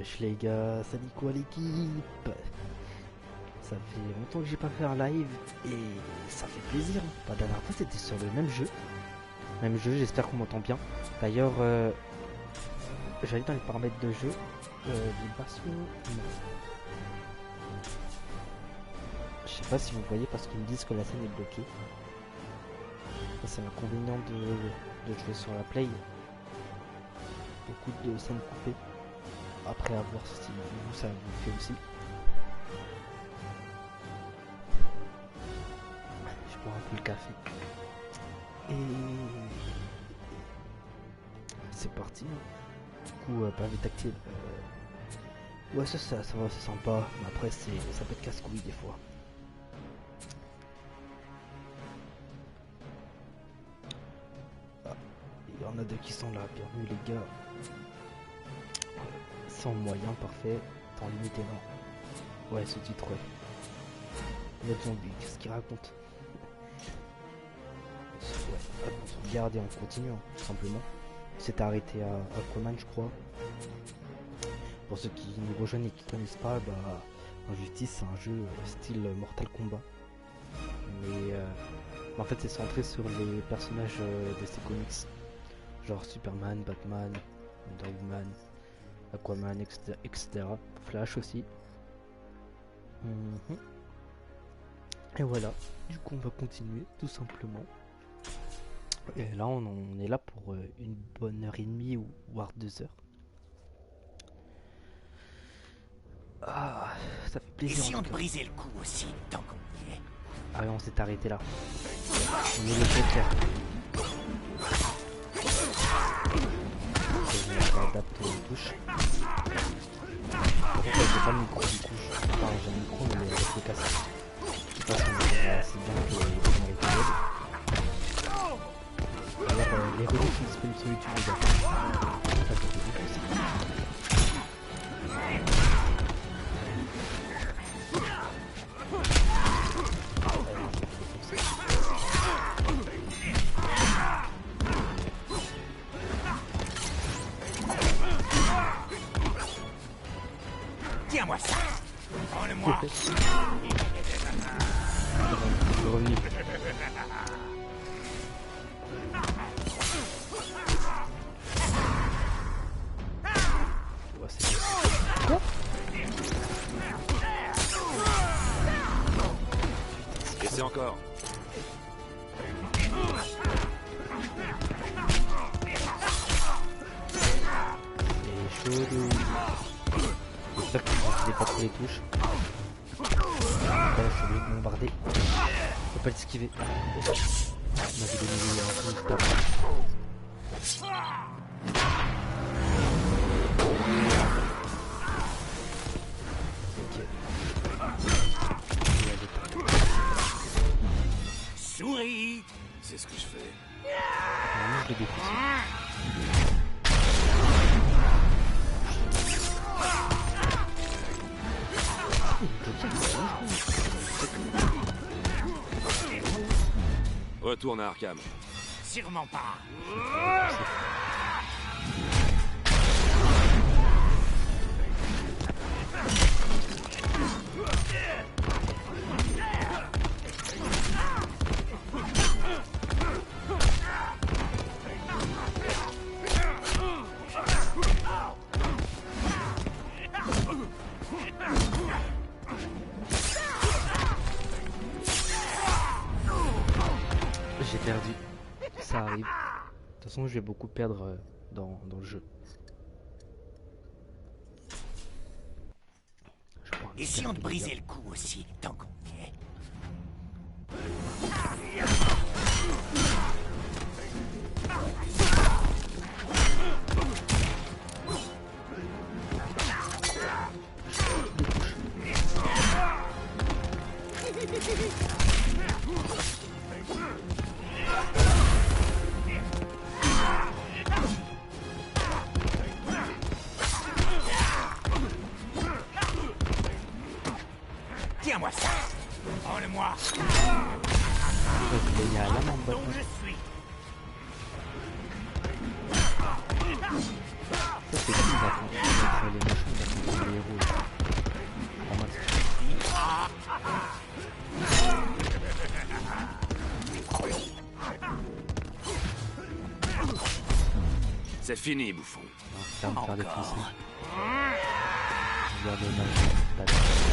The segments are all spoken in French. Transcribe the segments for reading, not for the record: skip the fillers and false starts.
Wesh les gars, ça dit quoi l'équipe? Ça fait longtemps que j'ai pas fait un live et ça fait plaisir. La dernière fois c'était sur le même jeu. J'espère qu'on m'entend bien. D'ailleurs, j'allais dans les paramètres de jeu. Vibration, non. Je sais pas si vous voyez parce qu'ils me disent que la scène est bloquée. Ça c'est l'inconvénient de jouer sur la play. Beaucoup de scènes coupées. Après à voir si vous ça vous fait aussi. Je bois un peu le café. Et c'est parti. Du coup, pavé tactile. Ouais, ça va, c'est sympa. Mais après, ça peut être casse-couille des fois. Ah, il y en a deux qui sont là. Bienvenue les gars. Sans moyen parfait. Temps limité, non. Ouais, ce titre, ouais. Le zombie, qu'est-ce qu'il raconte? Ouais, on regarde et on continue, hein, tout simplement. C'est arrêté à Aquaman, je crois. Pour ceux qui nous rejoignent et qui connaissent pas, bah, Injustice, c'est un jeu style Mortal Kombat. Mais en fait, c'est centré sur les personnages de ces comics. Genre Superman, Batman, Wonder Woman, Aquaman, etc. Flash aussi. Et voilà, du coup on va continuer tout simplement. Et là on est là pour une bonne heure et demie ou voire 2 heures. Ah, ça fait plaisir. Essayons de briser le coup aussi, tant qu'on y est. Ah oui, on s'est arrêté là. On est le faire. Je vais adapter les touches. Pourquoi j'ai pas le micro du coup? Enfin j'ai le micro mais avec le casque. Je pense qu'on est assez bien que les épisodes. Alors les revues sont disponibles sur YouTube les gars. Ça fait beaucoup aussi. Tiens-moi ça. Prends-le-moi. Je suis revenu. Ouais, c'est quoi? Essaie encore. C'est chaud de ouf. J'espère que vous n'utilisez pas trop les touches. Là, c'est lui de bombarder. Faut pas l'esquiver. On a vu des milliers un peu stable. Souris. C'est ce que je fais. Normalement, je le défonce. Retourne à Arkham. Sûrement pas. J'ai perdu. Ça arrive. De toute façon, je vais beaucoup perdre dans le jeu. Essayons de briser le coup aussi, tant qu'on y est. Tiens-moi ça. Prends-le-moi. Il y a la main de Donc Batman. je suis. Ça c'est cool, Batman. Les méchants, Batman. Les héros. En mode, C'est fini, bouffon. ferme, faire défoncer. Regarde le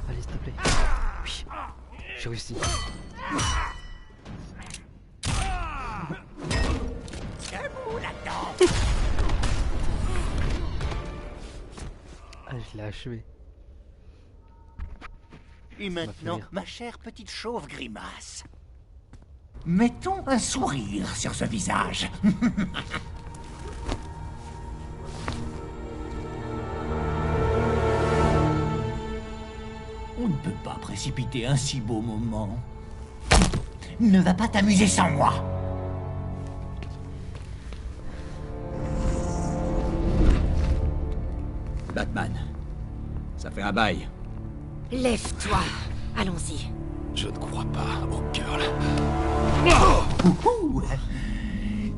allez, s'il te plaît. Oui, j'ai réussi. Ah, je l'ai achevé. Et fait maintenant, rire. ma chère petite chauve grimace. Mettons un sourire sur ce visage. On ne peut pas précipiter un si beau moment. Ne va pas t'amuser sans moi. Batman. Ça fait un bail. Lève-toi. Allons-y. Je ne crois pas au cœur, là. Ouhou.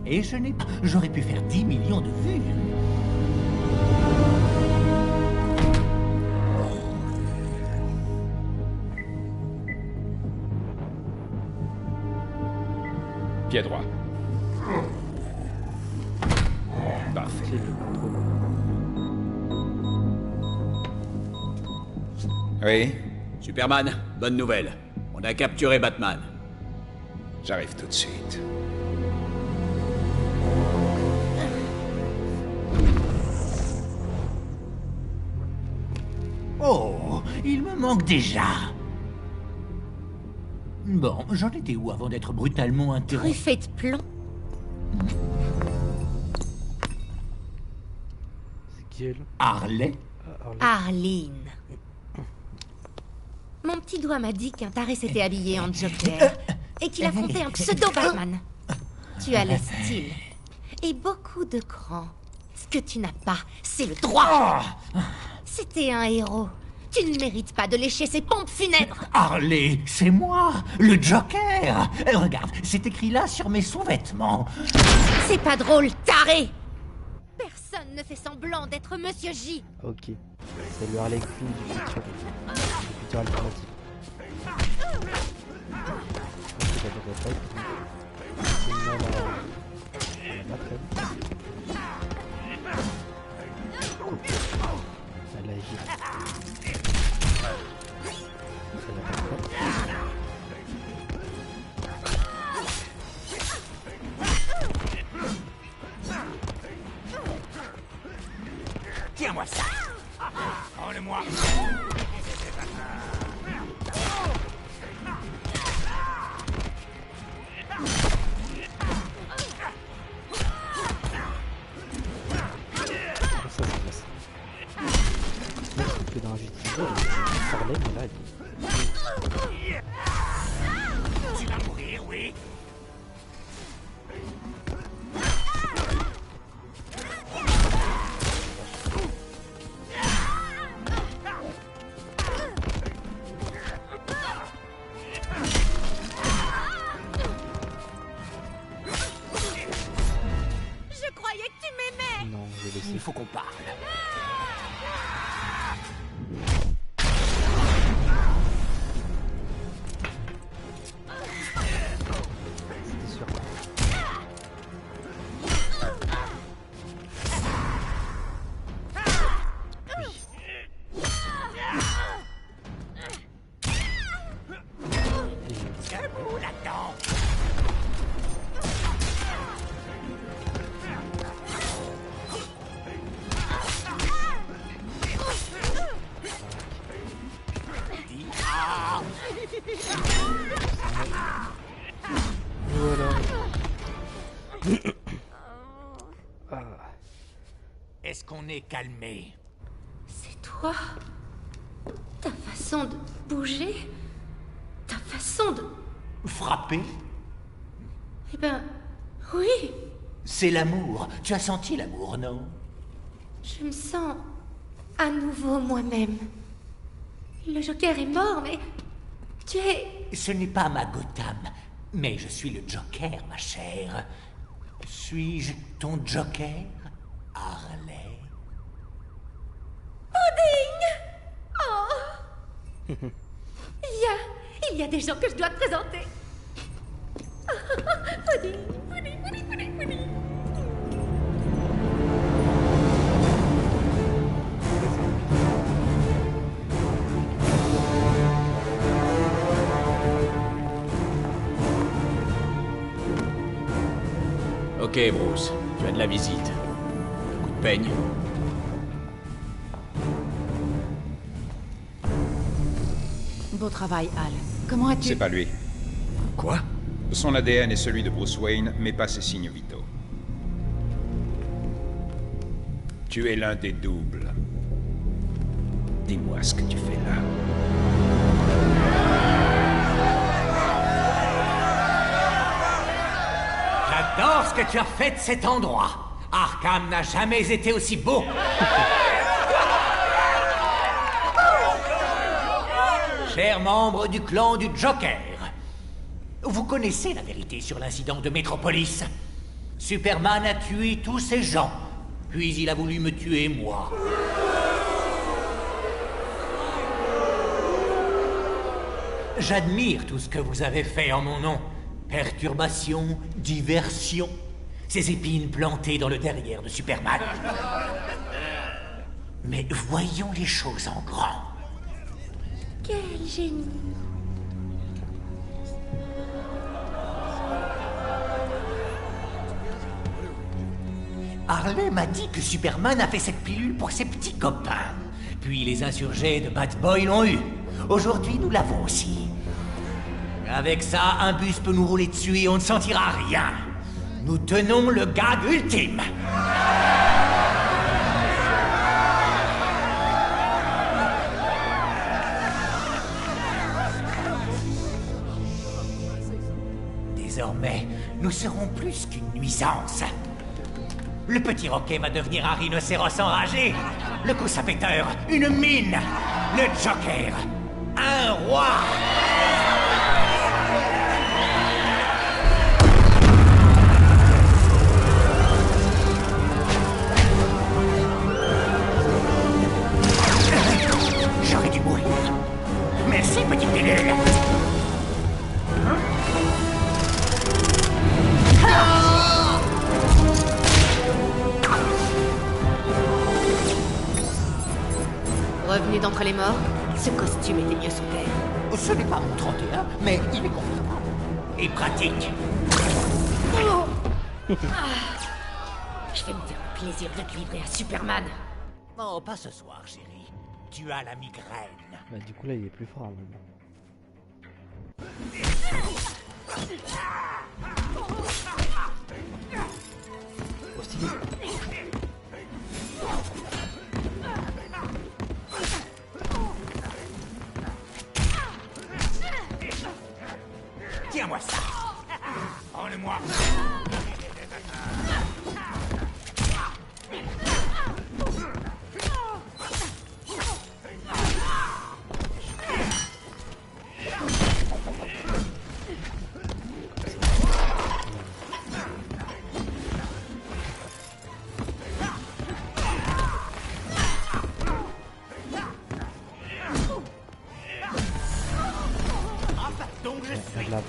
Et je n'ai pas... J'aurais pu faire 10 millions de vues. Pied droit. Parfait. C'est le contrôle. Oui, Superman, bonne nouvelle. On a capturé Batman. j'arrive tout de suite. Oh, il me manque déjà. Bon, j'en étais où avant d'être brutalement interrompu? Truffé de plomb. C'est qui elle? Harley? Arline. Mon petit doigt m'a dit qu'un taré s'était habillé en Joker et qu'il affrontait un pseudo-Batman. Tu as le style et beaucoup de cran. Ce que tu n'as pas, c'est le droit. C'était un héros. Tu ne mérites pas de lécher ses pompes funèbres. Harley, c'est moi, le Joker. Regarde, c'est écrit là sur mes sous-vêtements. C'est pas drôle, taré. Personne ne fait semblant d'être Monsieur J. Ok. C'est le Harley Quinn du futur. Du futur alternatif. Ok, j'avais pas été. C'est une main dans la matraque. Elle a agi. Elle a pas de tête. Tiens-moi ça. Prends-le-moi. Comment ça se passe? Même si tu es dans un justice, il parlait, mais là, Tu vas mourir, oui. Je croyais que tu m'aimais. non, je vais laisser. Il faut qu'on parle. C'était sûr. Debout là-dedans. Voilà. Ah, Est-ce qu'on est calmé? C'est toi. Ta façon de bouger. Ta façon de... Frappé? Eh ben, oui. C'est l'amour. Tu as senti l'amour, non? Je me sens à nouveau moi-même. Le Joker est mort, mais tu es... Ce n'est pas ma Gotham, mais je suis le Joker, ma chère. Suis-je ton Joker, Harley? Pudding! Oh! Il y a des gens que je dois te présenter. Pudding, pudding, pudding, pudding, pudding. Ok, Bruce, tu as de la visite. Un coup de peigne. Beau travail, Al. Comment as-tu... C'est pas lui. Quoi? Son ADN est celui de Bruce Wayne, mais pas ses signes vitaux. Tu es l'un des doubles. Dis-moi ce que tu fais là. J'adore ce que tu as fait de cet endroit. Arkham n'a jamais été aussi beau. Chers membres du clan du Joker, vous connaissez la vérité sur l'incident de Metropolis. Superman a tué tous ces gens, puis il a voulu me tuer moi. J'admire tout ce que vous avez fait en mon nom. Perturbation, diversion, ces épines plantées dans le derrière de Superman. Mais voyons les choses en grand. Quel génie. Harley m'a dit que Superman a fait cette pilule pour ses petits copains. Puis les insurgés de Batboy l'ont eu. Aujourd'hui, nous l'avons aussi. Avec ça, un bus peut nous rouler dessus et on ne sentira rien. Nous tenons le gag ultime. Désormais, nous serons plus qu'une nuisance. Le petit Roquet va devenir un rhinocéros enragé. Le coup sapéteur, une mine. Le Joker, un roi. J'aurais dû mourir. Merci, petite pilule. Revenu d'entre les morts, ce costume était mieux sous terre. Ce n'est pas mon 31, mais il est confortable. Et pratique. Je vais me faire un plaisir de te livrer à Superman. Oh, pas ce soir, chérie. Tu as la migraine. Bah, du coup, là, il est plus fort maintenant. Oh, stylé. Tiens-moi ça. Prends-le-moi. Donc je On a de l'avance.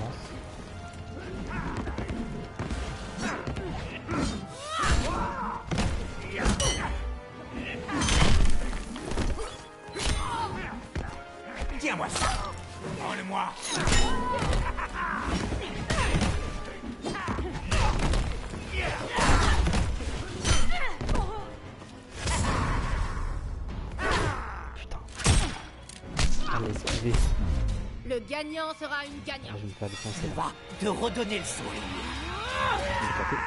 Tiens-moi ça. Prends-le-moi. Putain. Allez, esquiver. Le gagnant sera une gagnante. Ah, je vais me faire défoncer là. Va te redonner le sourire. Je vais taper.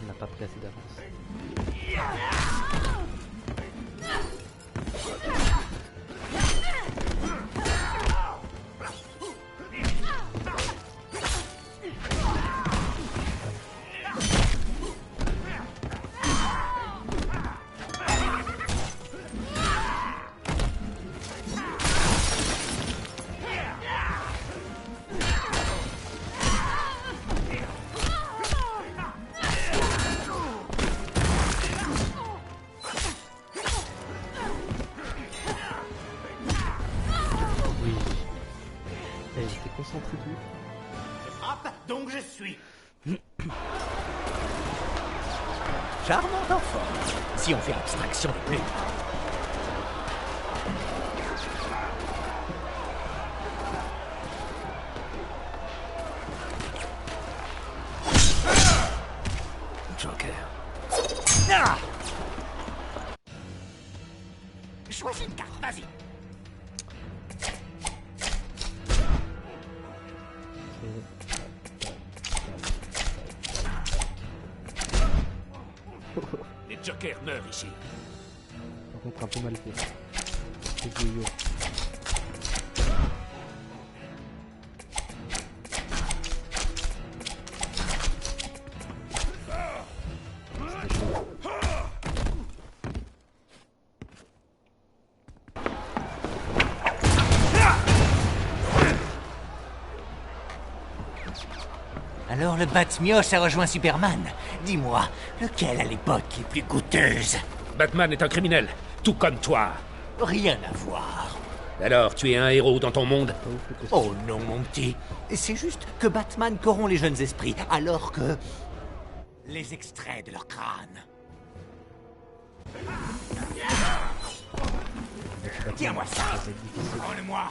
On n'a pas pris assez d'avance. donc je suis. Charmant enfant, si on fait abstraction des plumes. Joker. Ah! Choisis une carte, vas-y. Les Jokers meurent ici. Par contre, un peu mal fait. C'est yo-yo. C'était chaud. Alors le Bat-Mioche a rejoint Superman. Dis-moi, lequel a les bottes les plus goûteuses? Batman est un criminel, tout comme toi. Rien à voir. Alors, tu es un héros dans ton monde? Pas ouf le costume. Oh non, mon petit. C'est juste que Batman corrompt les jeunes esprits, alors que... les extraits de leur crâne. Tiens-moi ça. Ça va être difficile. Prends-le-moi.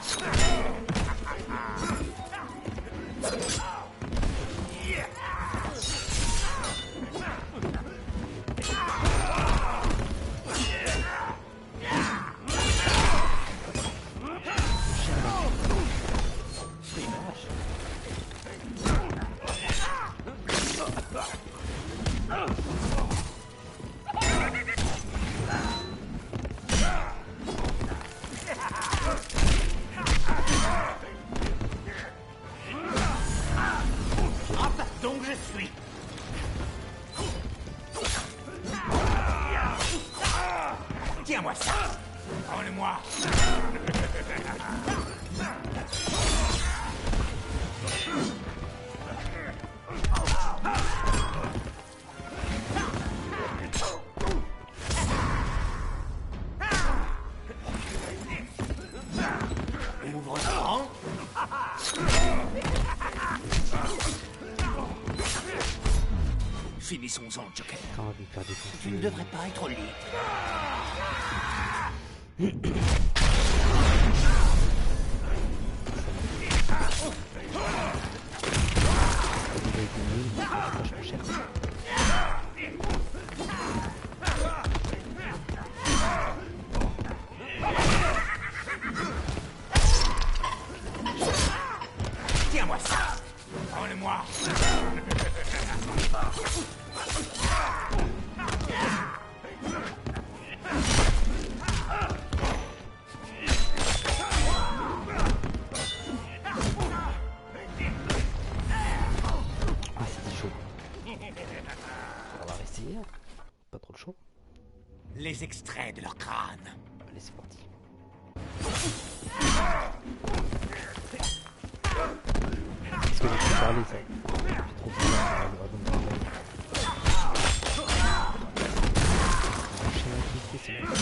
Hop, donc je suis. Tiens-moi ça. Prends-le-moi. Ouvre grand. Finissons-en, Joker. Ça va me faire défoncer. Tu ne devrais pas être au lit. Ça a déjà été nul, mais c'est vachement cher. Tiens-moi ça. Prends-le-moi. Ah, c'était chaud. On va essayer. Pas trop de chaud. Les extraits de leur crâne. Allez, c'est parti. Est-ce que j'ai pu parler ça? J'ai trop peur. Enchaîner avec les pieds, c'est bon.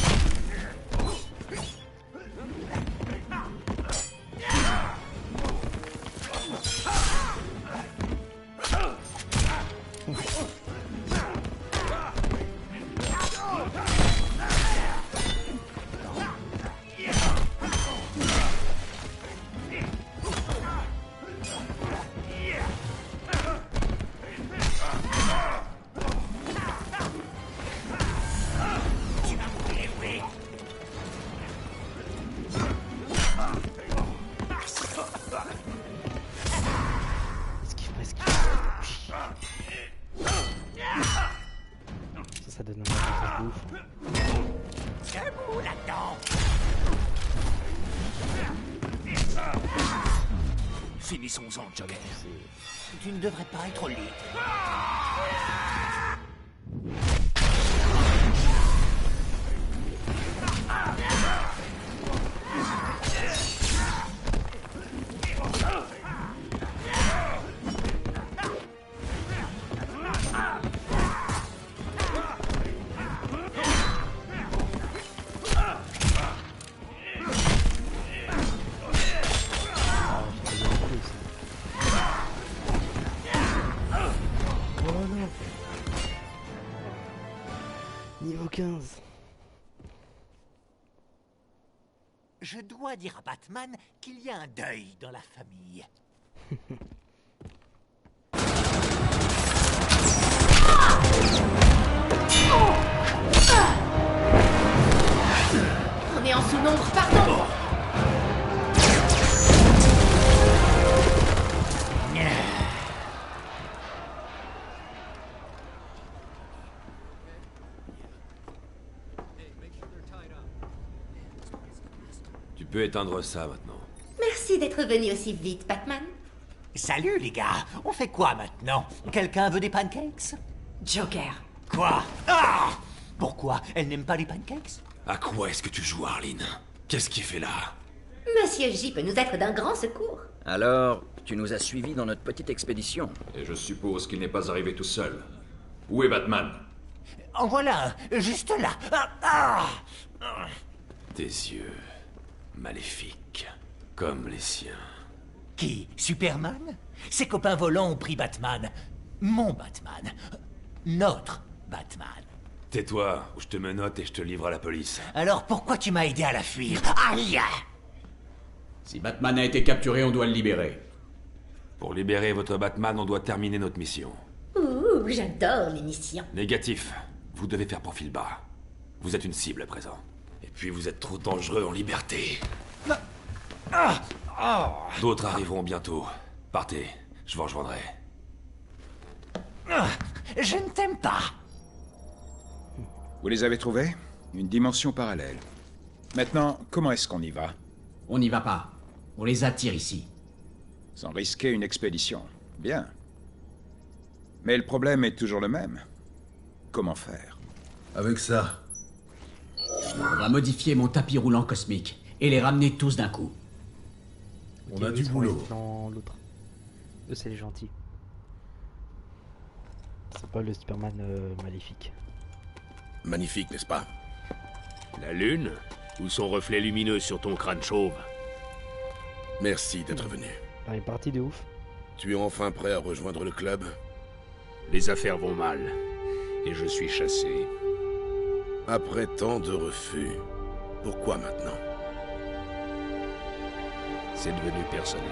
Esquive, pas esquive. Ça donne un avantage de ouf. Debout là-dedans. Finissons-en, Joker. Tu ne devrais pas être au lit. Ah, j'ai pas bien compris, ça. Je dois dire à Batman qu'il y a un deuil dans la famille. On est en sous-nombre, pardon. Tu peux éteindre ça maintenant. Merci d'être venu aussi vite, Batman. Salut les gars, on fait quoi maintenant? Quelqu'un veut des pancakes? Joker. Quoi? Ah! Pourquoi? Elle n'aime pas les pancakes? À quoi est-ce que tu joues, Arline? Qu'est-ce qu'il fait là? Monsieur J peut nous être d'un grand secours. Alors, tu nous as suivis dans notre petite expédition. Et je suppose qu'il n'est pas arrivé tout seul. Où est Batman? En voilà un, juste là. Tes yeux, maléfiques, comme les siens. Qui? Superman? Ses copains volants ont pris Batman. Mon Batman. Notre Batman. Tais-toi, ou je te menotte et je te livre à la police. Alors pourquoi tu m'as aidé à la fuir? Aïe! Si Batman a été capturé, on doit le libérer. Pour libérer votre Batman, on doit terminer notre mission. Ouh, j'adore l'émission. Négatif. Vous devez faire profil bas. Vous êtes une cible à présent. Et puis vous êtes trop dangereux en liberté. D'autres arriveront bientôt. Partez, je vous rejoindrai. Je ne t'aime pas. Vous les avez trouvés? Une dimension parallèle. Maintenant, comment est-ce qu'on y va? On n'y va pas. On les attire ici. Sans risquer une expédition. Bien. Mais le problème est toujours le même. Comment faire? Avec ça, On va modifier mon tapis roulant cosmique et les ramener tous d'un coup. on a Ok, du ils sont boulot. dans l'autre. Eux, c'est les gentils. C'est pas le Superman maléfique. Magnifique, n'est-ce pas? La lune? Ou son reflet lumineux sur ton crâne chauve? Merci d'être venu. Alors, il est parti de ouf. Tu es enfin prêt à rejoindre le club? Les affaires vont mal, et je suis chassé. Après tant de refus, pourquoi maintenant? C'est devenu personnel.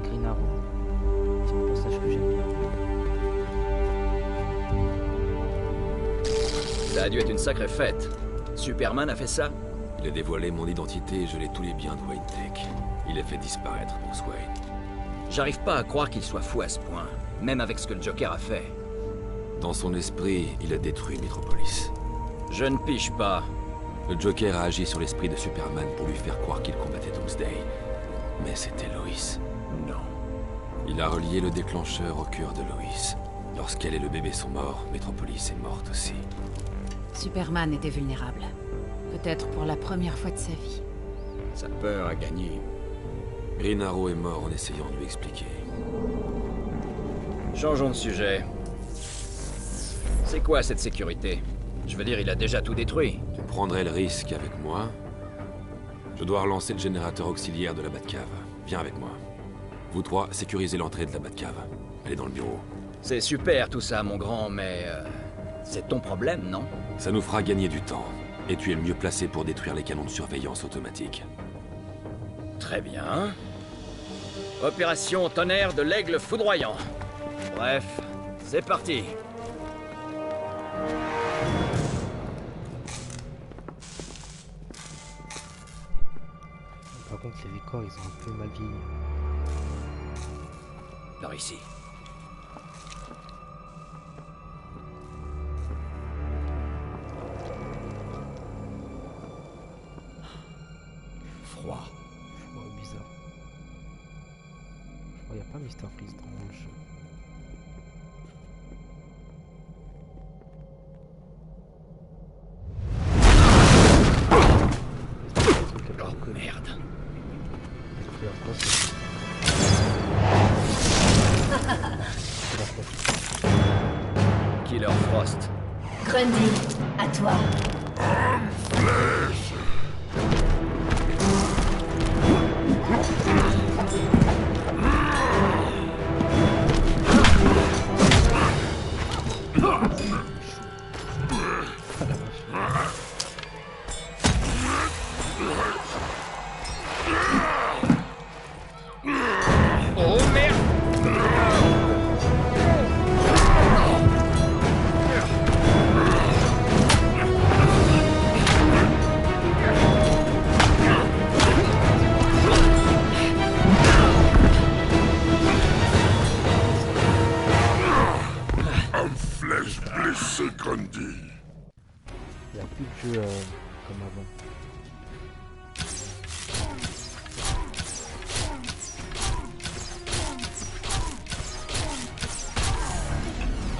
Green Arrow. C'est un personnage que j'aime bien. Ça a dû être une sacrée fête. Superman a fait ça? Il a dévoilé mon identité et gelé tous les biens de Wayne Tech. Il a fait disparaître Bruce Wayne. J'arrive pas à croire qu'il soit fou à ce point, même avec ce que le Joker a fait. Dans son esprit, il a détruit Metropolis. Je ne piche pas. Le Joker a agi sur l'esprit de Superman pour lui faire croire qu'il combattait Doomsday. Mais c'était Lois. Non. Il a relié le déclencheur au cœur de Lois. Lorsqu'elle et le bébé sont morts, Metropolis est morte aussi. Superman était vulnérable. Peut-être pour la première fois de sa vie. Sa peur a gagné. Green Arrow est mort en essayant de lui expliquer. Changeons de sujet. C'est quoi cette sécurité? Je veux dire, il a déjà tout détruit. Tu prendrais le risque avec moi? Je dois relancer le générateur auxiliaire de la Batcave. Viens avec moi. Vous trois, sécurisez l'entrée de la Batcave. Elle est dans le bureau. C'est super tout ça, mon grand, mais... c'est ton problème, non? Ça nous fera gagner du temps. Et tu es le mieux placé pour détruire les canons de surveillance automatique. Très bien. Opération Tonnerre de l'Aigle Foudroyant. Bref, c'est parti. Par contre, les décors, ils ont un peu mal vieilli. Par ici. Froid. Froid, bizarre. Je crois qu'il n'y a pas Mr. Freeze dans le jeu. Oh merde. Killer Frost. Grundy, à toi. en flèche blessé, Grundy. Il n'y a plus de jeu comme avant.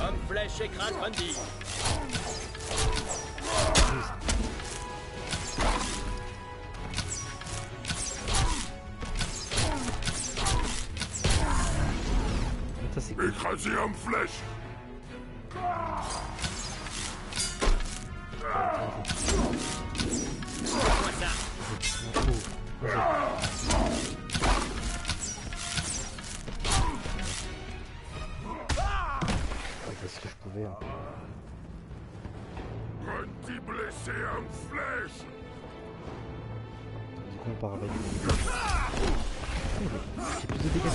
Homme flèche écrase Grundy. Ça, c'est cool. Écrasé en flèche. Qu'est-ce que je pouvais hein. Grundy blessé en flèche. Du coup on part avec j'ai plus de dégâts.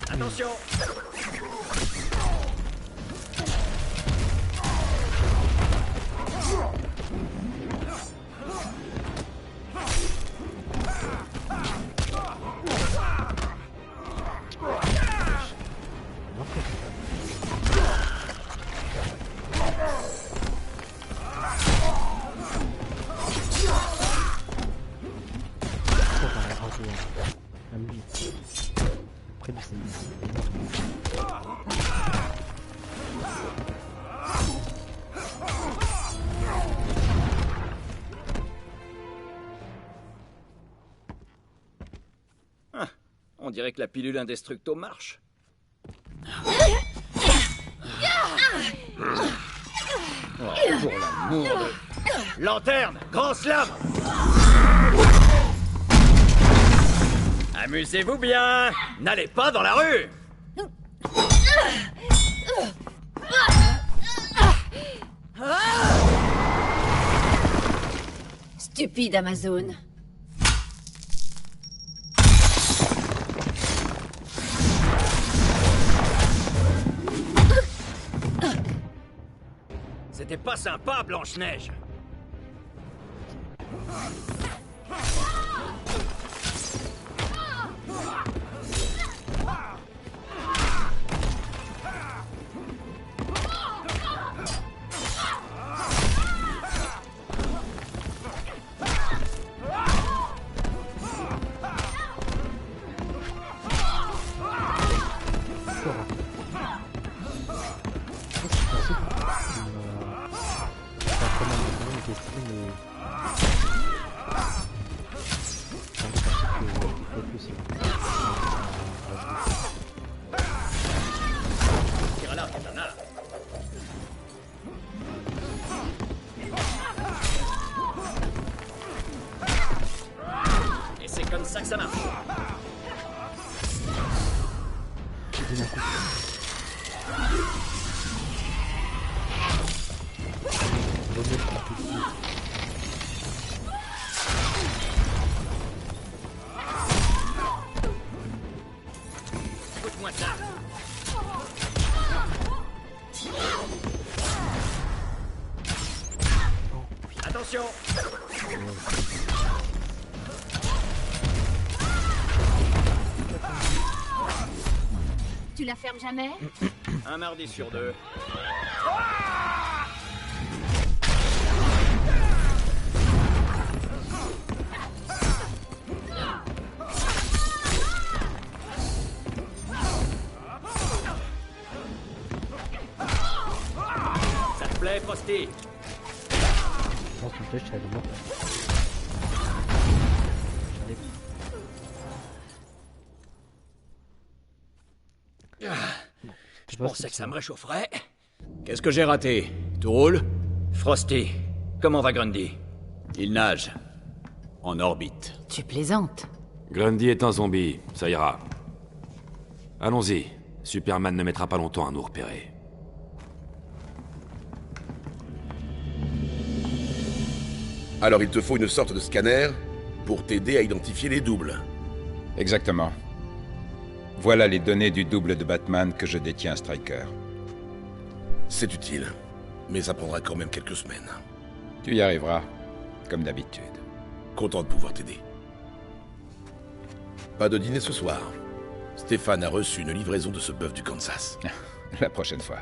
Attention. On dirait que la pilule Indestructo marche. Oh, pour l'amour de... Lanterne, grand slam. Amusez-vous bien. N'allez pas dans la rue. Stupide Amazon. C'était pas sympa, Blanche-Neige. Et c'est comme ça que ça marche. Écoute-moi ça. Attention. Tu la fermes jamais? Un mardi sur deux. Ça te plaît, Frosty? lance une flèche, elle est morte. Je pensais que ça me réchaufferait. Qu'est-ce que j'ai raté? Tout roule? Frosty, comment va Grundy? Il nage. En orbite. Tu plaisantes. Grundy est un zombie, ça ira. Allons-y. Superman ne mettra pas longtemps à nous repérer. Alors il te faut une sorte de scanner pour t'aider à identifier les doubles. Exactement. Voilà les données du double de Batman que je détiens, Stryker. C'est utile, mais ça prendra quand même quelques semaines. Tu y arriveras, comme d'habitude. Content de pouvoir t'aider. Pas de dîner ce soir. Stéphane a reçu une livraison de ce bœuf du Kansas. La prochaine fois.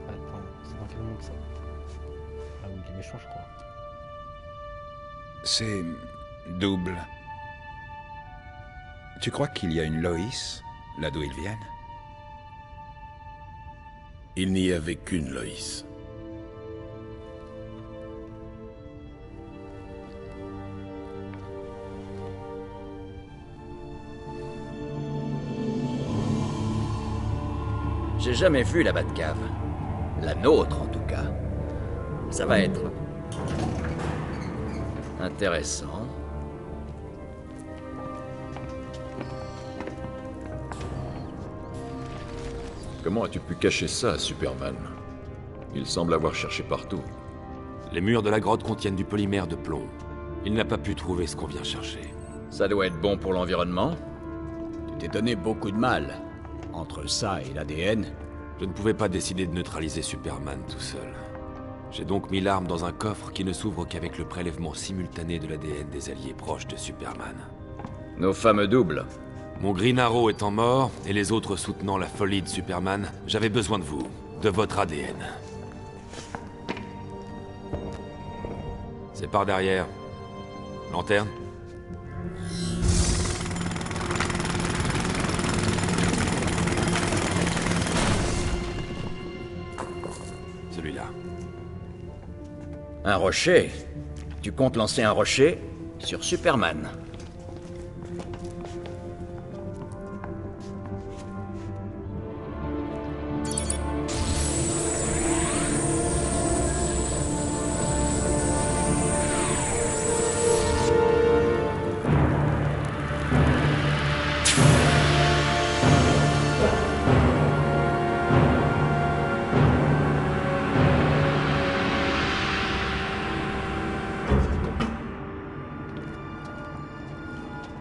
Attends, c'est dans quel monde ça? Ah oui, il est méchant, je crois. C'est... double. Tu crois qu'il y a une Lois, là d'où ils viennent? Il n'y avait qu'une Lois. J'ai jamais vu la Batcave. La nôtre, en tout cas. Ça va être... intéressant. Comment as-tu pu cacher ça, Superman? Il semble avoir cherché partout. Les murs de la grotte contiennent du polymère de plomb. Il n'a pas pu trouver ce qu'on vient chercher. Ça doit être bon pour l'environnement. Tu t'es donné beaucoup de mal. Entre ça et l'ADN. Je ne pouvais pas décider de neutraliser Superman tout seul. J'ai donc mis l'arme dans un coffre qui ne s'ouvre qu'avec le prélèvement simultané de l'ADN des alliés proches de Superman. Nos fameux doubles. Mon Green Arrow étant mort, et les autres soutenant la folie de Superman, j'avais besoin de vous, de votre ADN. C'est par derrière. Lanterne? Celui-là. Un rocher? Tu comptes lancer un rocher sur Superman?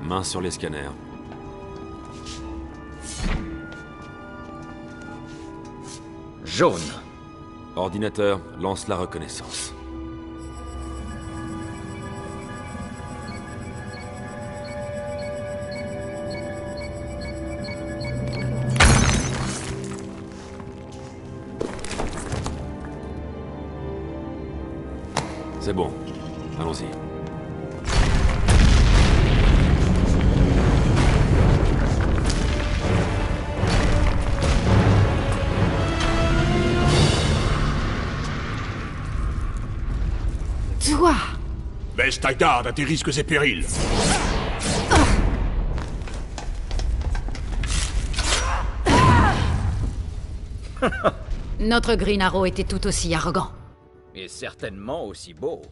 Main sur les scanners. Jaune. Ordinateur, lance la reconnaissance. C'est bon. Allons-y. Toi! Baisse ta garde à tes risques et périls. Notre Green Arrow était tout aussi arrogant. Et certainement aussi beau.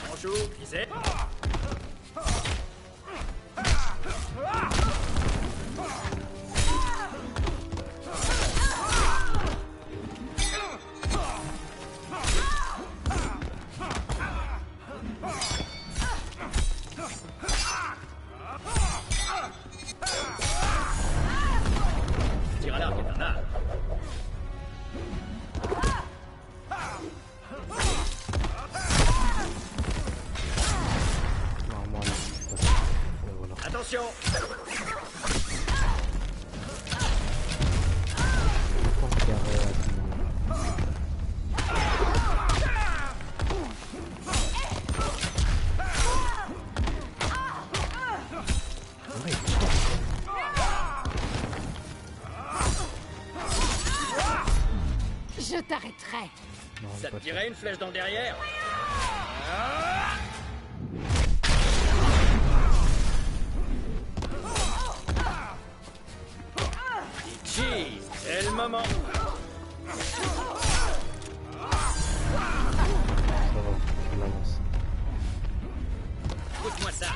Bonjour, qui c'est? t'arrêterai. Non, Ça pas te dirait une flèche dans le derrière? Ichi, c'est le moment. Ça va, on avance. Écoute-moi ça.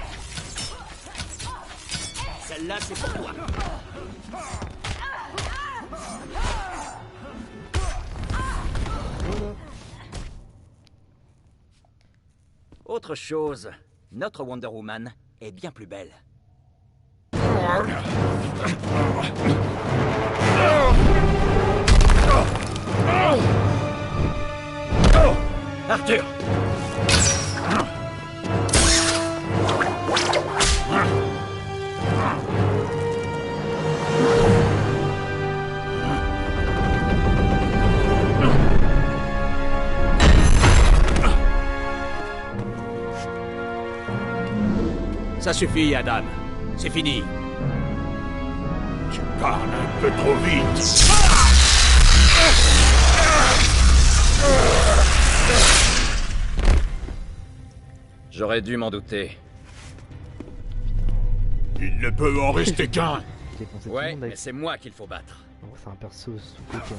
Celle-là, c'est pour toi. Autre chose, notre Wonder Woman est bien plus belle. Arthur! Ça suffit, Adam. C'est fini. Tu parles un peu trop vite. J'aurais dû m'en douter. Il ne peut en rester qu'un. Ouais, mais c'est moi qu'il faut battre. C'est un perso sous-côté.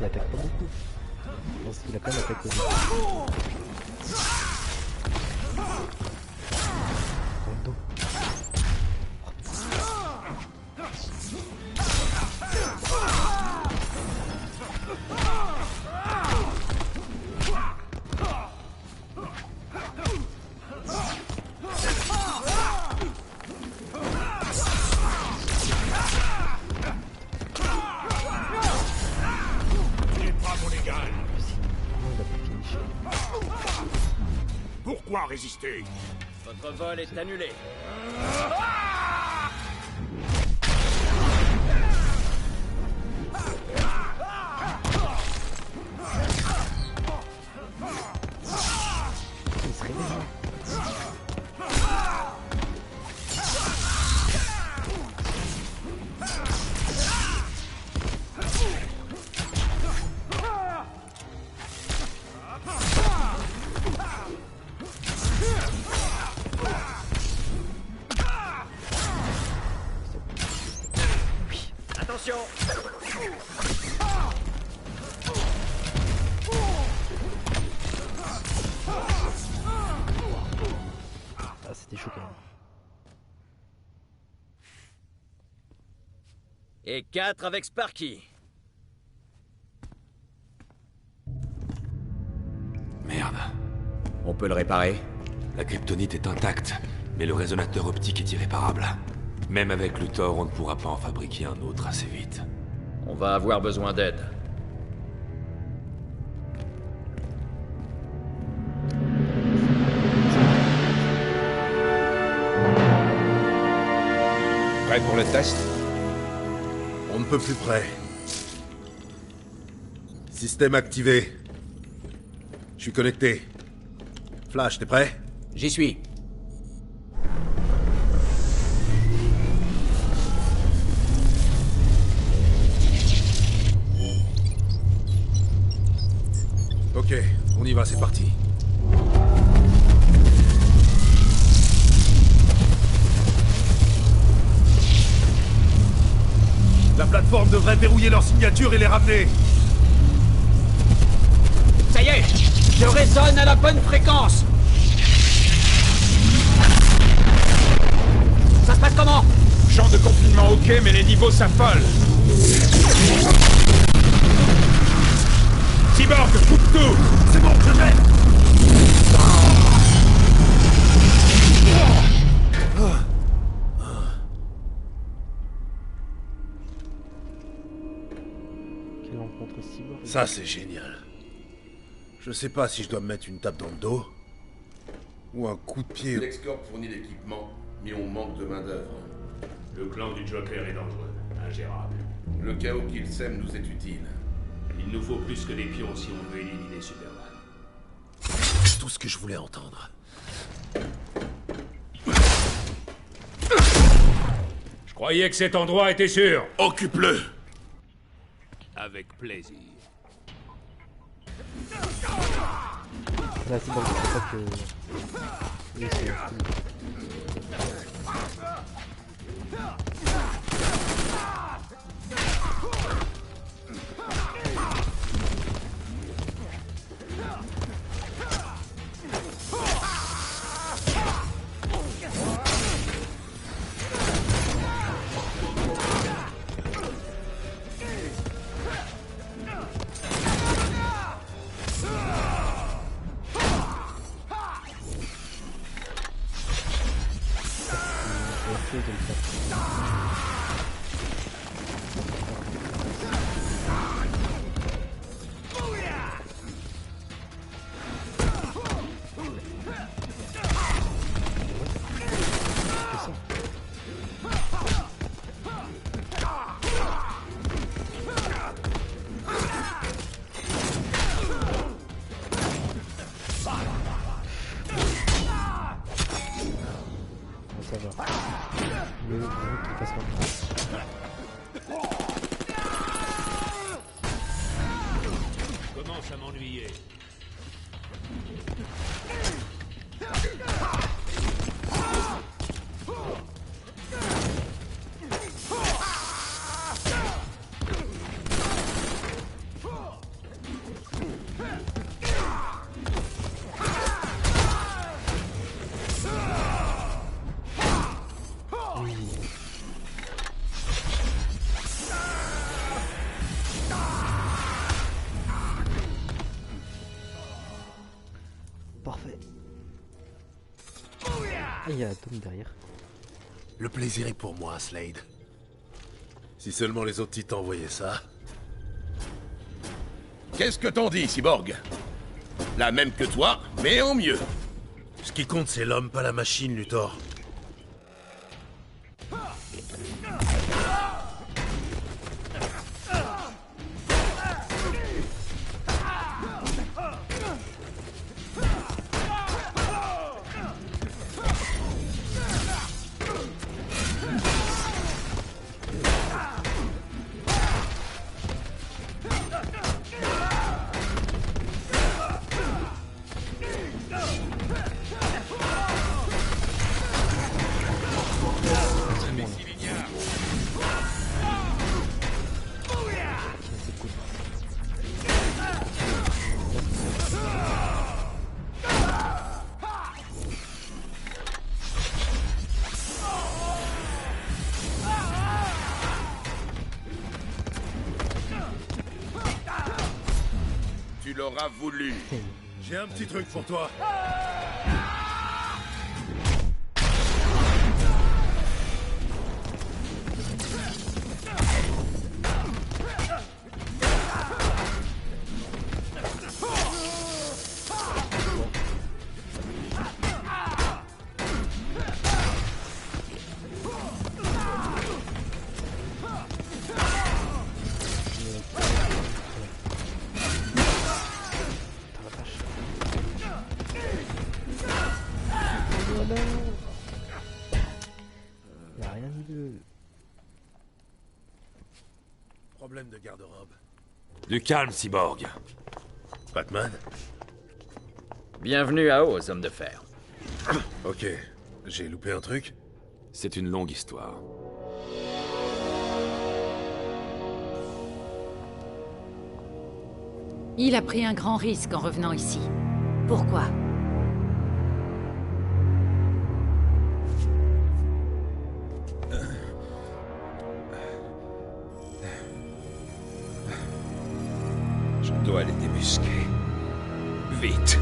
Il attaque pas beaucoup. Je pense qu'il a quand même attaqué. Dans le dos. Pourquoi résister? Votre vol est annulé. Il se réveille. Attention! Ah, c'était chaud quand même. Et 4 avec Sparky. Merde. On peut le réparer? La kryptonite est intacte, mais le résonateur optique est irréparable. Même avec Luthor, on ne pourra pas en fabriquer un autre assez vite. On va avoir besoin d'aide. Prêt pour le test? On ne peut plus près. Système activé. Je suis connecté. Flash, t'es prêt? J'y suis. Ok, on y va, c'est parti. La plateforme devrait verrouiller leur signature et les ramener. Ça y est, je résonne à la bonne fréquence. Ça se passe comment? Champ de confinement ok, mais les niveaux s'affolent. Cyborg, coupe tout! C'est bon, je gère. cyborg. Ça, c'est génial. Je sais pas si je dois me mettre une tape dans le dos ou un coup de pied. LexCorp fournit l'équipement, mais on manque de main-d'œuvre. Le clan du Joker est dangereux, ingérable. Le chaos qu'il sème nous est utile. Il nous faut plus que des pions si on veut éliminer Superman. C'est tout ce que je voulais entendre. Je croyais que cet endroit était sûr. Occupe-le! Avec plaisir. La cyborg, c'est pas que... Oui, c'est... Ça va. Le gros qui passe par là. Je commence à m'ennuyer. Parfait. Ah, il y a Tom derrière. Le plaisir est pour moi, Slade. Si seulement les autres titans voyaient ça. Qu'est-ce que t'en dis, Cyborg? La même que toi, mais en mieux. Ce qui compte, c'est l'homme, pas la machine, Luthor. Tu l'auras voulu. J'ai un petit truc pour toi. Il a rien de... Problème de garde-robe. Du calme, Cyborg. Batman? Bienvenue à Oz, homme de fer. Ok. J'ai loupé un truc? C'est une longue histoire. Il a pris un grand risque en revenant ici. Pourquoi? Je dois les débusquer. Vite.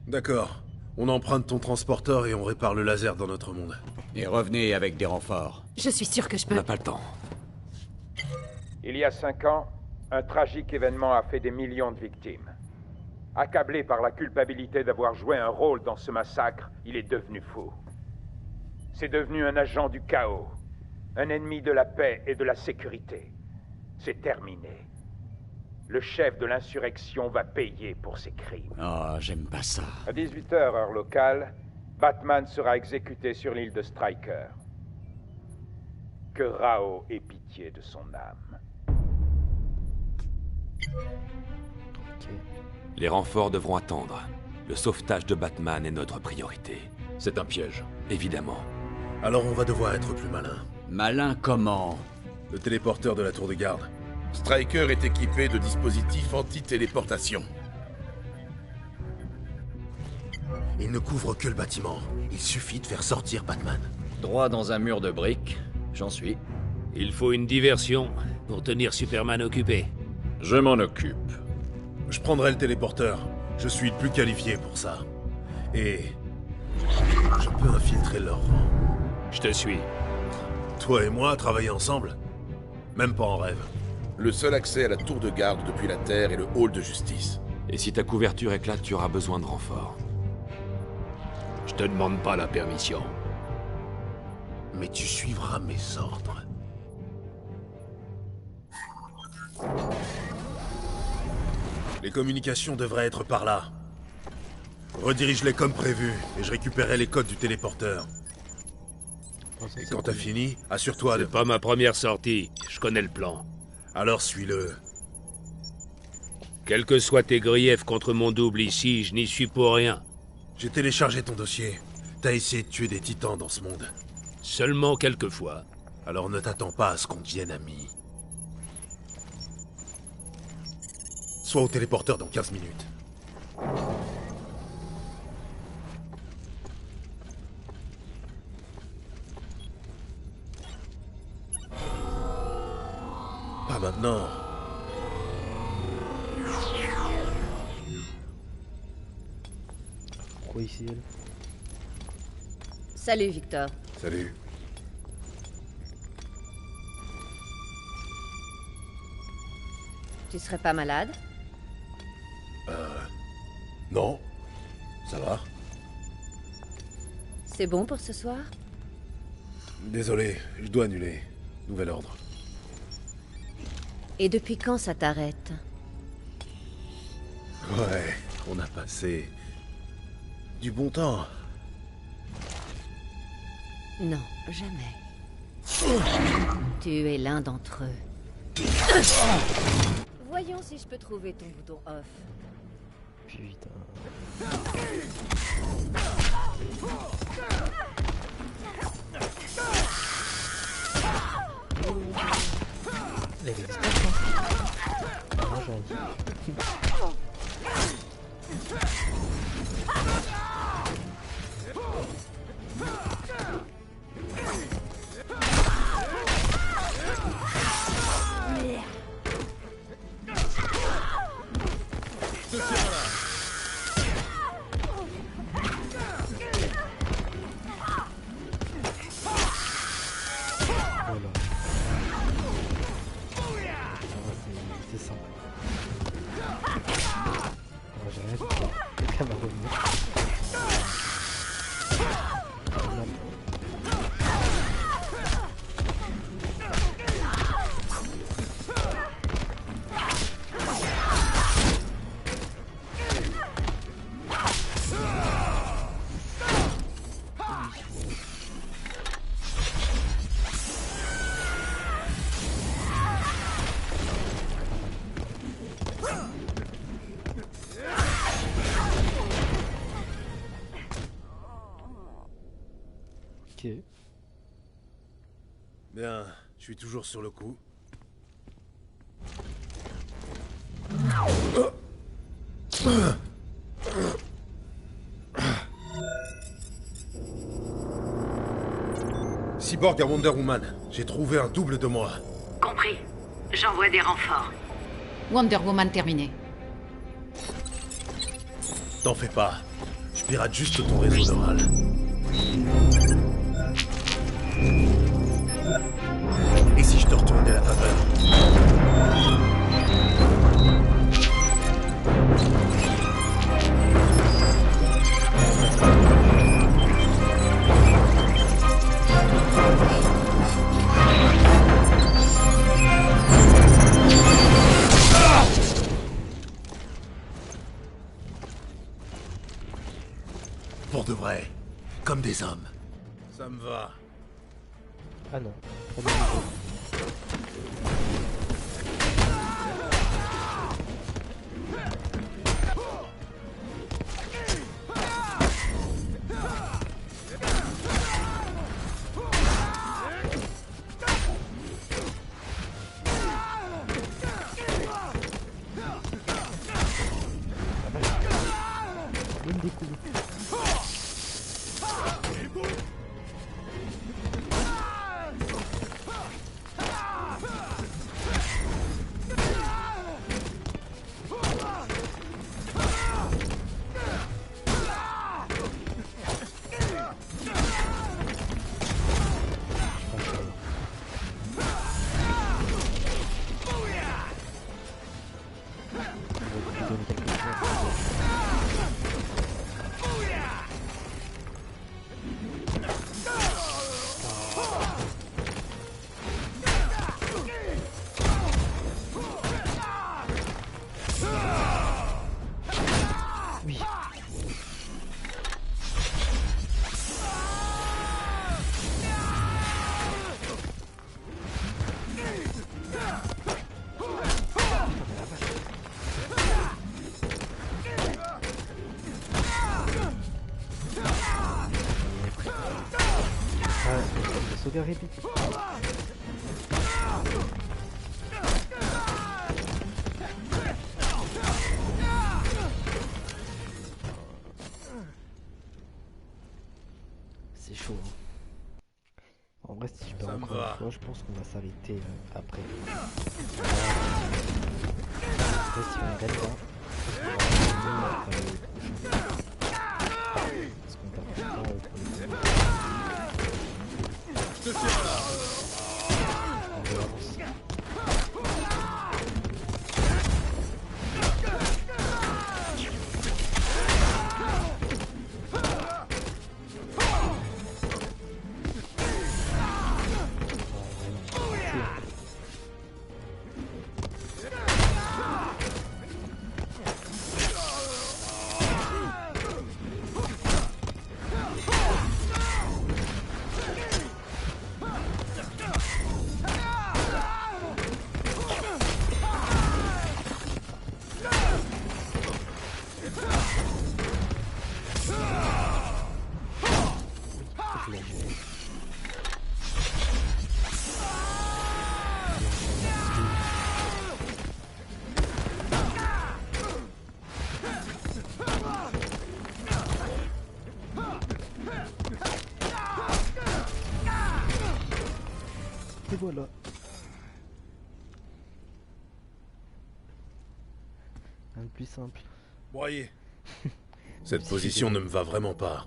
D'accord. On emprunte ton transporteur et on répare le laser dans notre monde. Et revenez avec des renforts. Je suis sûr que je On peux... n'a pas le temps. Il y a 5 ans, un tragique événement a fait des millions de victimes. Accablé par la culpabilité d'avoir joué un rôle dans ce massacre, il est devenu fou. C'est devenu un agent du chaos, un ennemi de la paix et de la sécurité. C'est terminé. Le chef de l'insurrection va payer pour ses crimes. Ah, j'aime pas ça. À 18h, heure locale, Batman sera exécuté sur l'île de Stryker. Que Rao ait pitié de son âme. Les renforts devront attendre. Le sauvetage de Batman est notre priorité. C'est un piège. Évidemment. Alors on va devoir être plus malin. Malin comment? Le téléporteur de la tour de garde. Stryker est équipé de dispositifs anti-téléportation. Il ne couvre que le bâtiment. Il suffit de faire sortir Batman. Droit dans un mur de briques, j'en suis. Il faut une diversion pour tenir Superman occupé. Je m'en occupe. Je prendrai le téléporteur. Je suis le plus qualifié pour ça. Et... je peux infiltrer leur rang. Je te suis. Toi et moi, travailler ensemble? Même pas en rêve. Le seul accès à la tour de garde depuis la Terre est le hall de justice. Et si ta couverture éclate, tu auras besoin de renforts. Je te demande pas la permission. Mais tu suivras mes ordres. Les communications devraient être par là. Redirige-les comme prévu, et je récupérerai les codes du téléporteur. Et quand t'as fini, assure-toi de... C'est pas ma première sortie, je connais le plan. Alors suis-le. Quels que soient tes griefs contre mon double ici, je n'y suis pour rien. J'ai téléchargé ton dossier. T'as essayé de tuer des titans dans ce monde. Seulement quelques fois. Alors ne t'attends pas à ce qu'on devienne amis. Sois au téléporteur dans 15 minutes. Pas maintenant. Pourquoi ici, elle? Salut, Victor. Salut. Tu serais pas malade? Non. Ça va? C'est bon pour ce soir? Désolé, je dois annuler. Nouvel ordre. Et depuis quand ça t'arrête? Ouais, on a passé... du bon temps. Non, jamais. Tu es l'un d'entre eux. Voyons si je peux trouver ton bouton off. Putain. Les résistances, hein. Ah, j'ai Ok. Bien, je suis toujours sur le coup. Cyborg à Wonder Woman, j'ai trouvé un double de moi. Compris. J'envoie des renforts. Wonder Woman terminé. T'en fais pas. Je pirate juste ton réseau neural. Et si je te retournais la faveur? Pour de vrai, comme des hommes. Ça me va. Ah non, premier niveau. Une des coups. Sauvegarde rapide. C'est chaud. Hein. En vrai, si je perds encore une fois, je pense qu'on va s'arrêter après. Après, si on gagne là, parce qu'on perd pas pour le Et voilà. Un plus simple. Broyé. Cette position ne me va vraiment pas.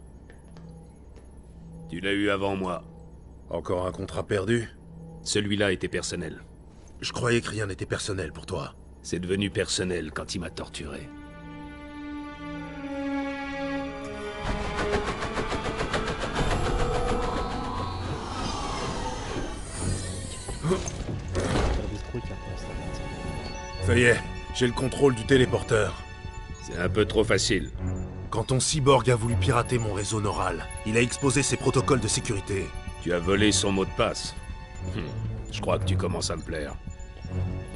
Tu l'as eu avant moi. Encore un contrat perdu? Celui-là était personnel. Je croyais que rien n'était personnel pour toi. C'est devenu personnel quand il m'a torturé. Ça y est, j'ai le contrôle du téléporteur. C'est un peu trop facile. Quand ton cyborg a voulu pirater mon réseau neural, il a exposé ses protocoles de sécurité. Tu as volé son mot de passe. Je crois que tu commences à me plaire.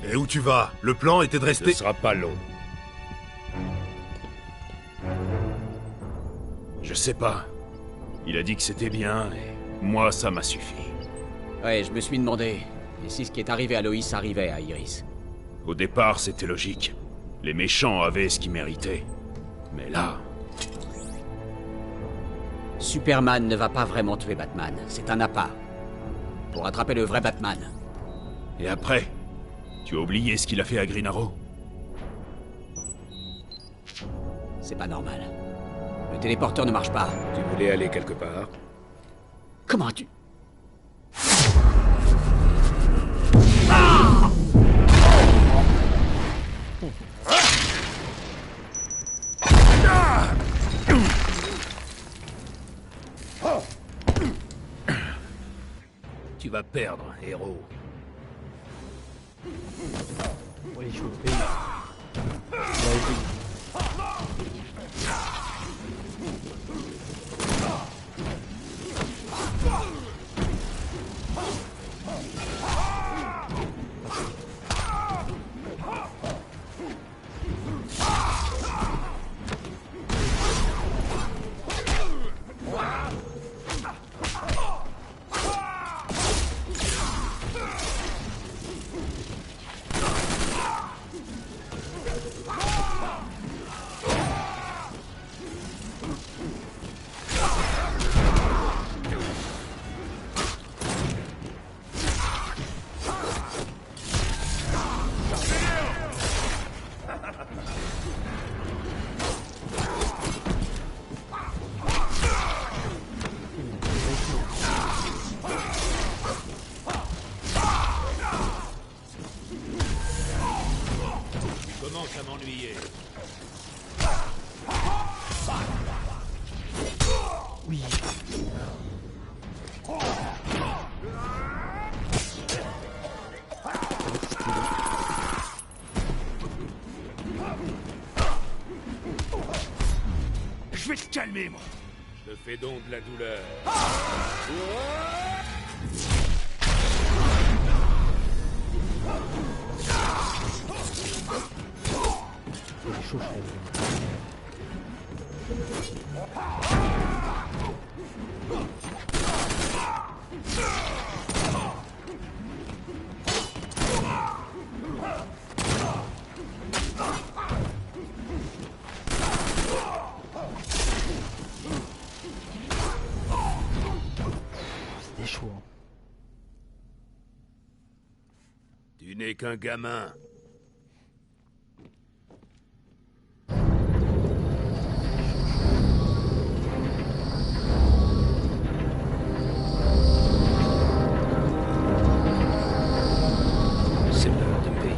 Et où tu vas? Le plan était de rester... Ce sera pas long. Je sais pas. Il a dit que c'était bien, et moi, ça m'a suffi. Ouais, je me suis demandé. Et si ce qui est arrivé à Loïs arrivait à Iris? Au départ, c'était logique. Les méchants avaient ce qu'ils méritaient. Mais là... Superman ne va pas vraiment tuer Batman. C'est un appât. Pour attraper le vrai Batman. Et après? Tu as oublié ce qu'il a fait à Green Arrow? C'est pas normal. Le Le téléporteur ne marche pas. Tu voulais aller quelque part? Comment as-tu... Tu vas perdre, héros. Oui, je vous Commence à m'ennuyer. Oui. Je vais te calmer, moi. Je te fais donc de la douleur. Il est chaud, c'était chaud. Hein. Tu n'es qu'un gamin. C'est l'heure de payer.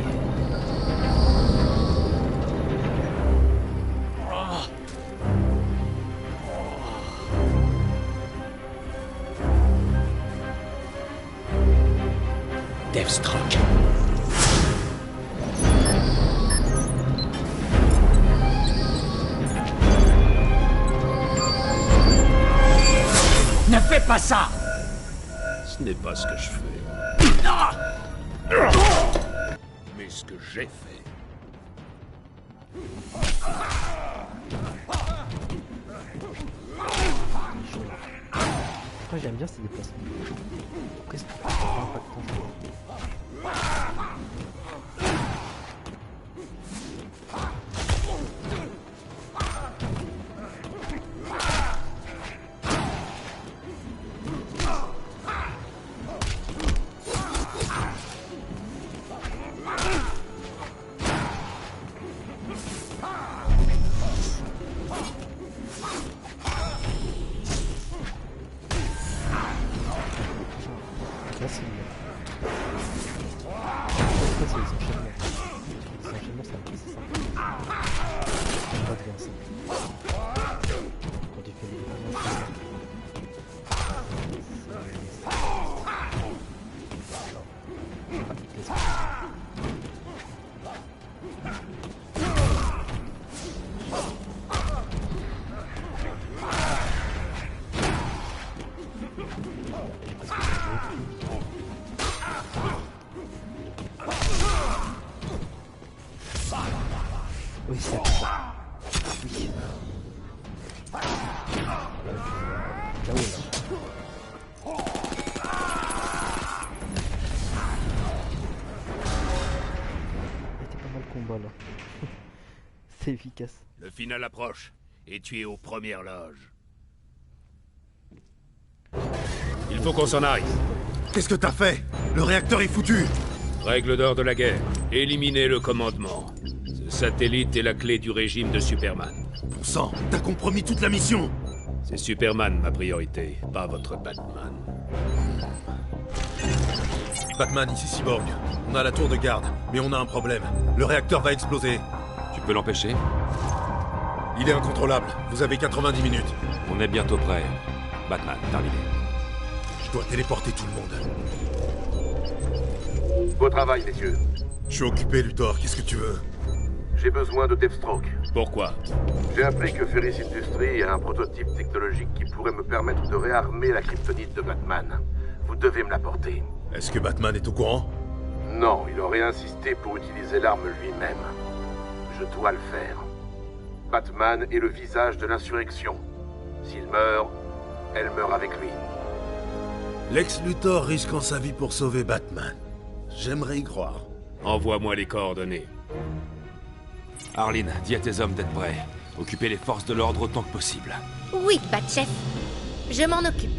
Deathstroke. Ne fais pas ça! Ce n'est pas ce que je fais. Mais ce que j'ai fait. Après, j'aime bien ces déplacements. Qu'est-ce que c'est pas impactant, je trouve. Là, c'est mieux. Ça, c'est les enchaînements. Les enchaînements, ça me plaît, c'est sympa. J'aime pas bien ça. Quand tu fais les enchaînements. Oui, c'est ça. Oui. Là où là. C'était pas mal le combat là. C'est efficace. Le final approche, et tu es aux premières loges. Il faut qu'on s'en aille. Qu'est-ce que t'as fait? Le réacteur est foutu. Règle d'or de la guerre. Éliminer le commandement. Ce satellite est la clé du régime de Superman. Pour sang. T'as compromis toute la mission. C'est Superman ma priorité, pas votre Batman. Batman, ici Cyborg. On a la tour de garde, mais on a un problème. Le réacteur va exploser. Tu peux l'empêcher? Il est incontrôlable. Vous avez 90 minutes. On est bientôt prêt. Batman, terminé. Je dois téléporter tout le monde. Beau travail, messieurs. Je suis occupé, Luthor. Qu'est-ce que tu veux? J'ai besoin de Deathstroke. Pourquoi? J'ai appris que Ferris Industries a un prototype technologique qui pourrait me permettre de réarmer la kryptonite de Batman. Vous devez me l'apporter. Est-ce que Batman est au courant? Non, il aurait insisté pour utiliser l'arme lui-même. Je dois le faire. Batman est le visage de l'insurrection. S'il meurt, elle meurt avec lui. Lex Luthor risquant sa vie pour sauver Batman. J'aimerais y croire. Envoie-moi les coordonnées. Arline, dis à tes hommes d'être prêts. Occupez les forces de l'ordre autant que possible. Oui, Batchef. Je m'en occupe.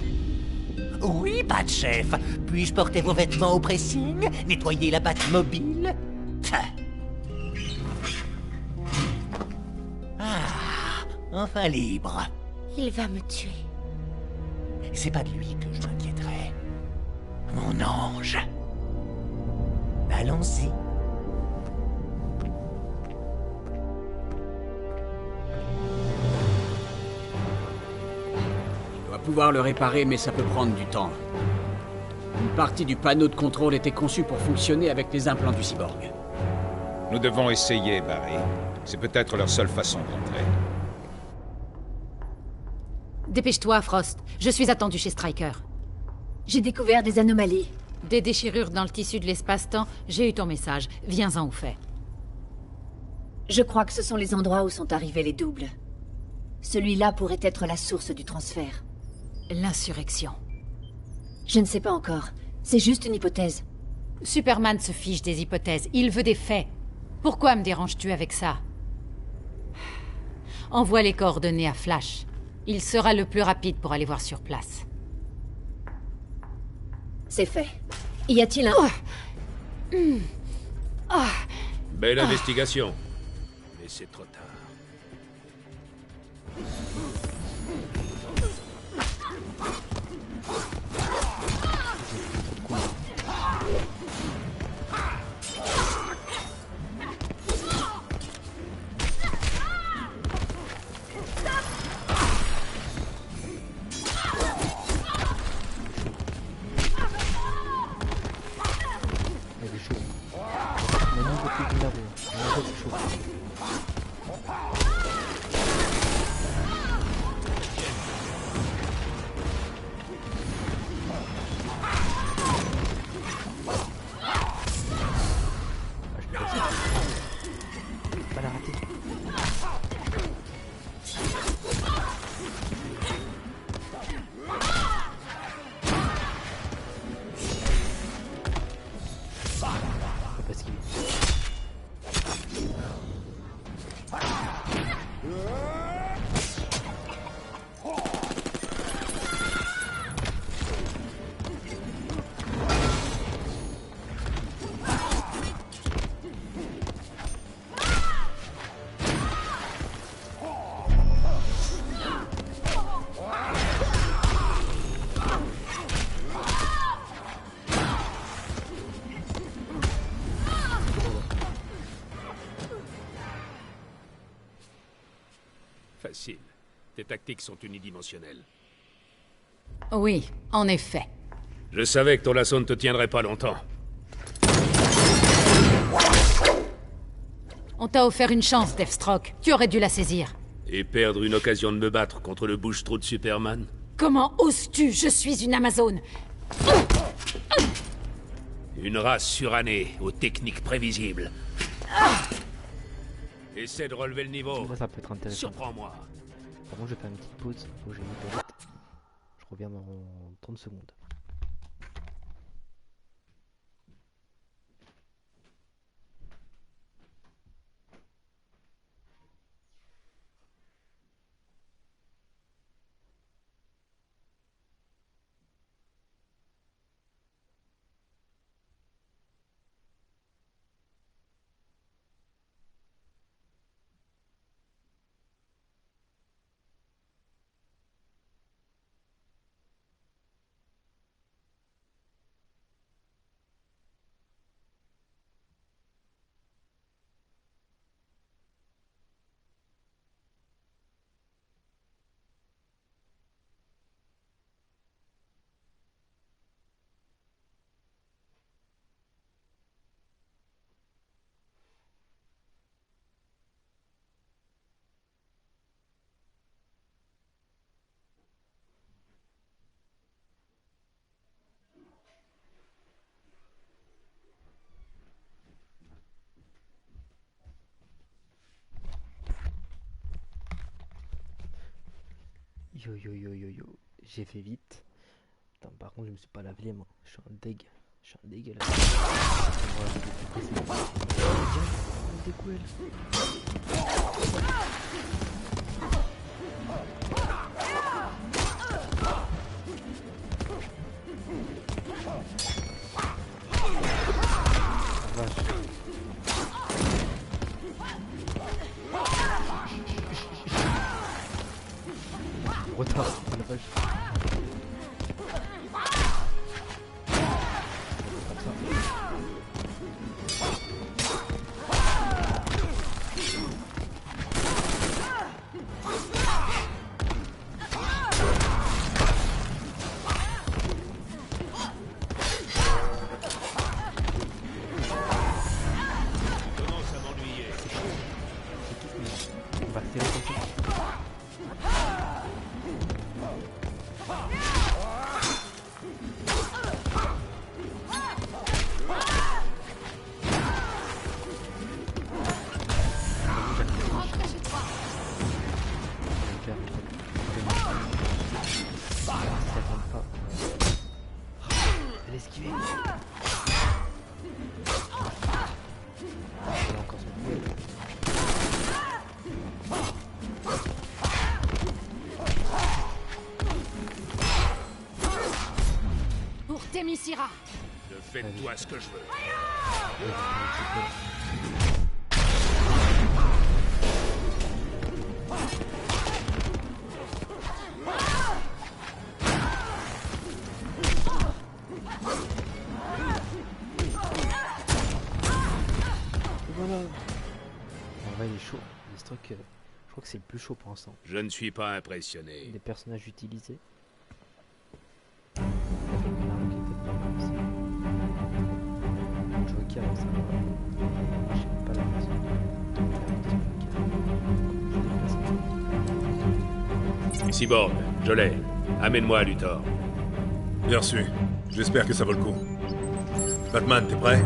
Oui, Batchef. Puis-je porter vos vêtements au pressing? Nettoyer la Batmobile? Ah, enfin libre. Il va me tuer. C'est pas de lui que je m'inquiéterai. Mon ange. Allons-y. On va pouvoir le réparer, mais ça peut prendre du temps. Une partie du panneau de contrôle était conçue pour fonctionner avec les implants du cyborg. Nous devons essayer, Barry. C'est peut-être leur seule façon d'entrer. Dépêche-toi, Frost. Je suis attendu chez Stryker. J'ai découvert des anomalies. Des déchirures dans le tissu de l'espace-temps. J'ai eu ton message. Viens-en au fait. Je crois que ce sont les endroits où sont arrivés les doubles. Celui-là pourrait être la source du transfert. L'insurrection. Je ne sais pas encore. C'est juste une hypothèse. Superman se fiche des hypothèses. Il veut des faits. Pourquoi me déranges-tu avec ça? Envoie les coordonnées à Flash. Il sera le plus rapide pour aller voir sur place. C'est fait. Y a-t-il un... Belle investigation. Mais c'est trop tard. Facile. Tes tactiques sont unidimensionnelles. Oui, en effet. Je savais que ton lasso ne te tiendrait pas longtemps. On t'a offert une chance, Deathstroke. Tu aurais dû la saisir. Et perdre une occasion de me battre contre le bouche-trou de Superman? Comment oses-tu? Je suis une Amazone. Une race surannée, aux techniques prévisibles. Essaie de relever le niveau. Ça peut être intéressant. Surprends-moi. Par contre, je vais faire une petite pause. Faut que j'ai une toilette. Je reviens dans 30 secondes. Yo yo yo yo yo. J'ai fait vite. Putain, par contre, je me suis pas lavé les mains. Je suis un deg. Je suis un dégueulasse. Voilà, des couelles. Retard, la vache. On va faire comme ça. Elle esquive. Elle a encore son coup. Pour Themyscira. Je fais de toi ce que je veux. Voilà. En vrai, il est chaud. Je crois que c'est le plus chaud pour l'instant. Je ne suis pas impressionné. Des personnages utilisés. Joker, ça va. Je sais pas la façon. Cyborg, je l'ai. Amène-moi à Luthor. Bien reçu. J'espère que ça vaut le coup. Batman, t'es prêt?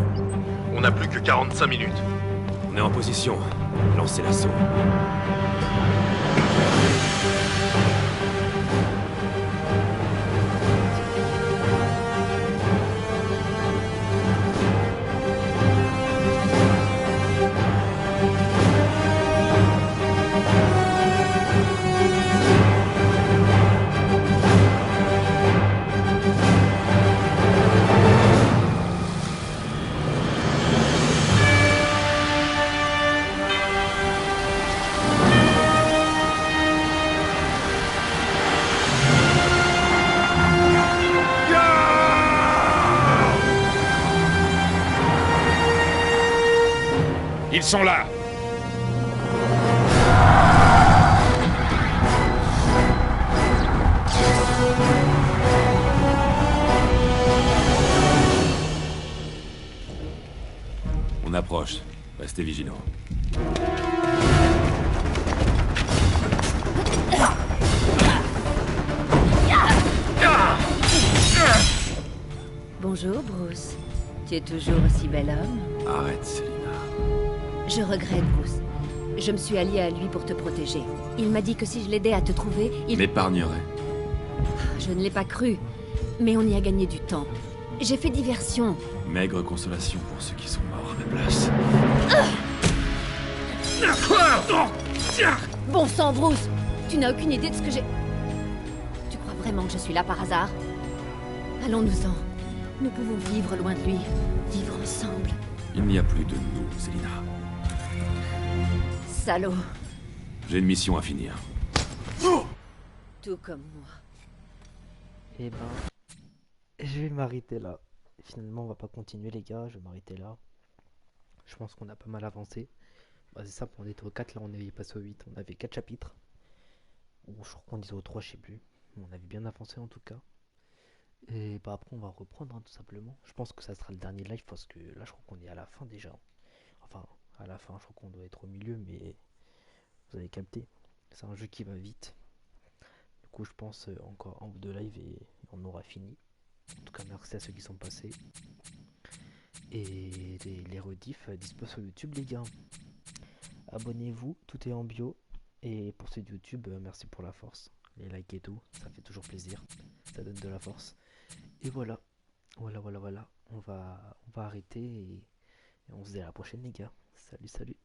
On n'a plus que 45 minutes. On est en position. Lancez l'assaut. Ils sont là! On approche. Restez vigilants. Bonjour, Bruce. Tu es toujours aussi bel homme. Arrête, Selina. Je regrette, Bruce. Je me suis allié à lui pour te protéger. Il m'a dit que si je l'aidais à te trouver, il m'épargnerait. Je ne l'ai pas cru, mais on y a gagné du temps. J'ai fait diversion. Maigre consolation pour ceux qui sont morts à ma place. Bon sang, Bruce! Tu n'as aucune idée de ce que j'ai... Tu crois vraiment que je suis là par hasard? Allons-nous-en. Nous pouvons vivre loin de lui. Vivre ensemble. Il n'y a plus de nous, Selina. Salaud. J'ai une mission à finir. Tout comme moi. Et ben, je vais m'arrêter là. Finalement, on va pas continuer, les gars. Je vais m'arrêter là. Je pense qu'on a pas mal avancé. Bah, c'est ça, on était au 4, là on est passé au 8. On avait 4 chapitres. Ou je crois qu'on disait au 3, je sais plus. On avait bien avancé en tout cas. Et bah après on va reprendre, hein, tout simplement. Je pense que ça sera le dernier live parce que là je crois qu'on est à la fin déjà. Enfin, à la fin, je crois qu'on doit être au milieu, mais vous avez capté. C'est un jeu qui va vite. Du coup, je pense encore un ou deux lives et on aura fini. En tout cas, merci à ceux qui sont passés. Et les rediffs dispo sur YouTube, les gars. Abonnez-vous, tout est en bio. Et pour ceux de YouTube, merci pour la force. les likes et tout, ça fait toujours plaisir, ça donne de la force. Et voilà, voilà, on va arrêter et on se dit à la prochaine les gars. Salut, salut.